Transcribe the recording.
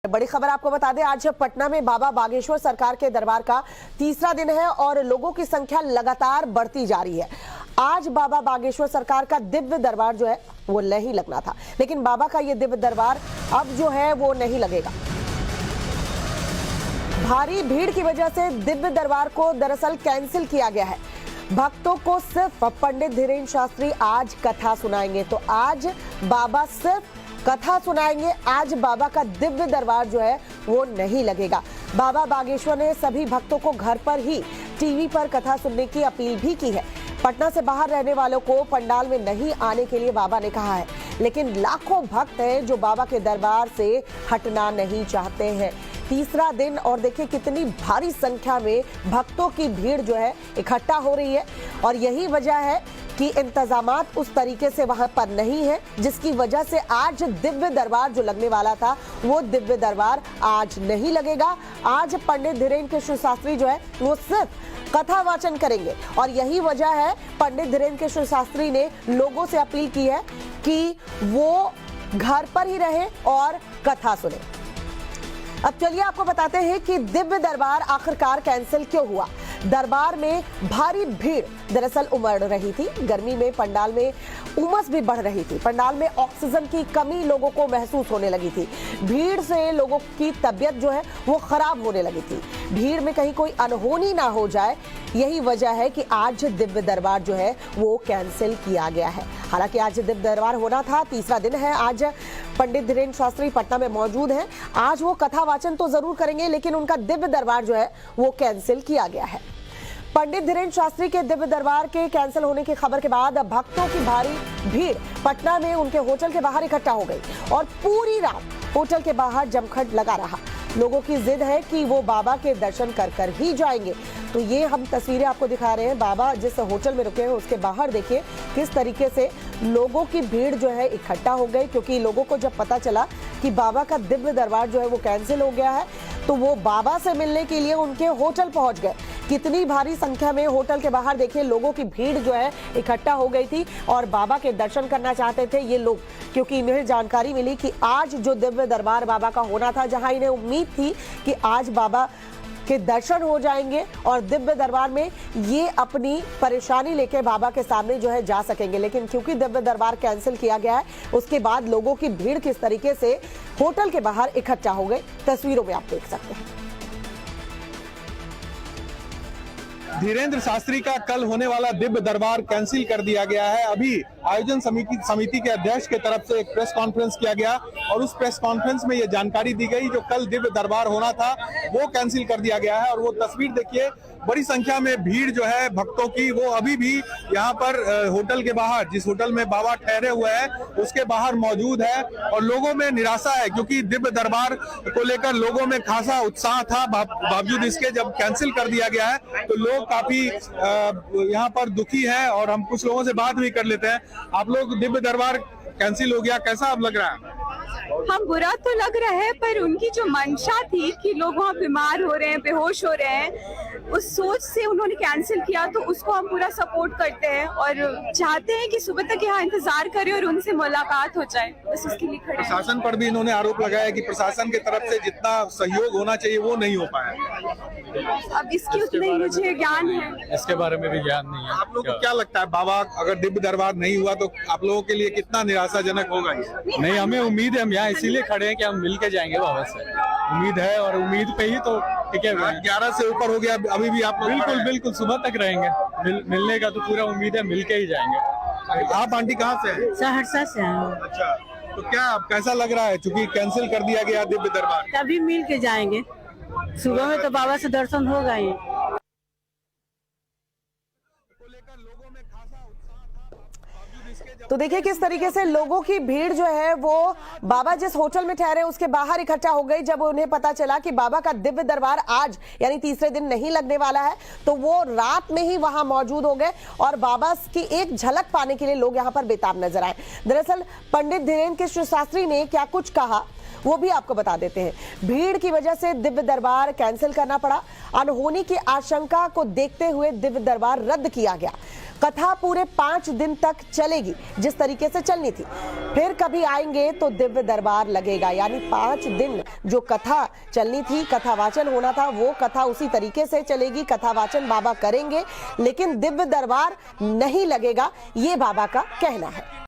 बड़ी खबर आपको बता दें, आज पटना में बाबा बागेश्वर सरकार के दरबार का तीसरा दिन है और लोगों की संख्या लगातार बढ़ती जा रही है। आज बाबा बागेश्वर सरकार का दिव्य दरबार जो है वो नहीं लगना था, लेकिन बाबा का ये दिव्य दरबार अब जो है वो नहीं लगेगा। भारी भीड़ की वजह से दिव्य दरबार को दरअसल कैंसिल किया गया है। भक्तों को सिर्फ पंडित धीरेन्द्र शास्त्री आज कथा सुनाएंगे, तो आज बाबा सिर्फ कथा सुनाएंगे। आज बाबा का दिव्य दरबार जो है वो नहीं लगेगा। बाबा बागेश्वर ने सभी भक्तों को घर पर ही टीवी पर कथा सुनने की अपील भी की है। पटना से बाहर रहने वालों को पंडाल में नहीं आने के लिए बाबा ने कहा है, लेकिन लाखों भक्त हैं जो बाबा के दरबार से हटना नहीं चाहते हैं। तीसरा दिन और देखिए कितनी भारी संख्या में भक्तों की भीड़ जो है इकट्ठा हो रही है और यही वजह है कि इंतजामात उस तरीके से वहां पर नहीं है, जिसकी वजह से आज दिव्य दरबार जो लगने वाला था वो दिव्य दरबार आज नहीं लगेगा। आज पंडित धीरेन्द्र कृष्ण शास्त्री जो है वो सिर्फ कथा वाचन करेंगे और यही वजह है पंडित धीरेन्द्र कृष्ण शास्त्री ने लोगों से अपील की है कि वो घर पर ही रहे और कथा सुने। अब चलिए आपको बताते हैं कि दिव्य दरबार आखिरकार कैंसिल क्यों हुआ। दरबार में भारी भीड़ दरअसल उमड़ रही थी। गर्मी में पंडाल में उमस भी बढ़ रही थी। पंडाल में ऑक्सीजन की कमी लोगों को महसूस होने लगी थी। भीड़ से लोगों की तबीयत जो है वो खराब होने लगी थी। भीड़ में कहीं कोई अनहोनी ना हो जाए, यही वजह है कि आज दिव्य दरबार जो है वो कैंसिल किया गया है। हालांकि आज दिव्य दरबार होना था, तीसरा दिन है। आज पंडित धीरेन्द्र शास्त्री पटना में मौजूद हैं। आज वो कथा वाचन तो जरूर करेंगे, लेकिन उनका दिव्य दरबार जो है वो कैंसिल किया गया है। पंडित धीरेन्द्र शास्त्री के दिव्य दरबार के कैंसिल होने की खबर के बाद भक्तों की भारी भीड़ पटना में उनके होटल के बाहर इकट्ठा हो गई और पूरी रात होटल के बाहर जमघट लगा रहा। लोगों की जिद है कि वो बाबा के दर्शन कर कर ही जाएंगे। तो ये हम तस्वीरें आपको दिखा रहे हैं। बाबा जिस होटल में रुके हैं उसके बाहर देखिए किस तरीके से लोगों की भीड़ जो है इकट्ठा हो गई, क्योंकि लोगों को जब पता चला कि बाबा का दिव्य दरबार जो है वो कैंसिल हो गया है तो वो बाबा से मिलने के लिए उनके होटल पहुंच गए। कितनी भारी संख्या में होटल के बाहर देखिए लोगों की भीड़ जो है इकट्ठा हो गई थी और बाबा के दर्शन करना चाहते थे ये लोग, क्योंकि इन्हें जानकारी मिली कि आज जो दिव्य दरबार बाबा का होना था, जहां इन्हें उम्मीद थी कि आज बाबा के दर्शन हो जाएंगे और दिव्य दरबार में ये अपनी परेशानी लेके बाबा के सामने जो है जा सकेंगे, लेकिन क्योंकि दिव्य दरबार कैंसिल किया गया है उसके बाद लोगों की भीड़ किस तरीके से होटल के बाहर इकट्ठा हो गई, तस्वीरों में आप देख सकते हैं। धीरेन्द्र शास्त्री का कल होने वाला दिव्य दरबार कैंसिल कर दिया गया है। अभी आयोजन समिति के अध्यक्ष के तरफ से एक प्रेस कॉन्फ्रेंस किया गया और उस प्रेस कॉन्फ्रेंस में ये जानकारी दी गई जो कल दिव्य दरबार होना था वो कैंसिल कर दिया गया है। और वो तस्वीर देखिए, बड़ी संख्या में भीड़ जो है भक्तों की वो अभी भी यहाँ पर होटल के बाहर, जिस होटल में बाबा ठहरे हुए हैं उसके बाहर मौजूद है और लोगों में निराशा है, क्योंकि दिव्य दरबार को लेकर लोगों में खासा उत्साह था। बावजूद इसके जब कैंसिल कर दिया गया है तो लोग काफी यहाँ पर दुखी है और हम कुछ लोगों से बात भी कर लेते हैं। आप लोग, दिव्य दरबार कैंसिल हो गया, कैसा अब लग रहा है? हम बुरा तो लग रहा है, पर उनकी जो मंशा थी कि लोग वहाँ बीमार हो रहे हैं, बेहोश हो रहे हैं, उस सोच से उन्होंने कैंसिल किया, तो उसको हम पूरा सपोर्ट करते हैं और चाहते हैं कि सुबह तक यहाँ इंतजार करें और उनसे मुलाकात हो जाए, बस उसके लिए खड़े हैं। प्रशासन पर भी इन्होंने आरोप लगाया कि प्रशासन की तरफ से जितना सहयोग होना चाहिए वो नहीं हो पाया। अब इसकी उतना ही मुझे ज्ञान है, इसके बारे में भी ज्ञान नहीं है। आप लोगों को क्या लगता है, बाबा अगर दिव्य दरबार नहीं हुआ तो आप लोगों के लिए कितना निराशाजनक होगा ये? नहीं, हमें उम्मीद है, हम यहाँ इसीलिए खड़े हैं कि हम मिल के जाएंगे बाबा से। उम्मीद है और उम्मीद पे ही तो टिके हुए हैं। 11 से ऊपर हो गया, अभी भी आप लोग बिल्कुल सुबह तक रहेंगे। मिलने का तो पूरा उम्मीद है, मिल के ही जाएंगे। आप आंटी कहाँ से हैं? सहरसा से हैं। अच्छा, तो क्या कैसा लग रहा है, चूंकि कैंसिल कर दिया गया दिव्य दरबार? तभी मिल के जाएंगे, सुबह में तो बाबा से दर्शन होगा ही। तो देखिए किस तरीके से लोगों की भीड़ जो है वो बाबा जिस होटल में ठहरे उसके बाहर इकट्ठा हो गई। जब उन्हें पता चला कि बाबा का दिव्य दरबार आज यानी तीसरे दिन नहीं लगने वाला है तो वो रात में ही वहां मौजूद हो गए और बाबा की एक झलक पाने के लिए लोग यहां पर बेताब नजर आए। दरअसल पंडित धीरेन्द्र कृष्ण शास्त्री ने क्या कुछ कहा वो भी आपको बता देते हैं। भीड़ की वजह से दिव्य दरबार कैंसिल करना पड़ा। अनहोनी की आशंका को देखते हुए दिव्य दरबार रद्द किया गया। कथा पूरे 5 दिन तक चलेगी जिस तरीके से चलनी थी। फिर कभी आएंगे तो दिव्य दरबार लगेगा, यानी 5 दिन जो कथा चलनी थी, कथा वाचन होना था, वो कथा उसी तरीके से चलेगी। कथा वाचन बाबा करेंगे लेकिन दिव्य दरबार नहीं लगेगा, ये बाबा का कहना है।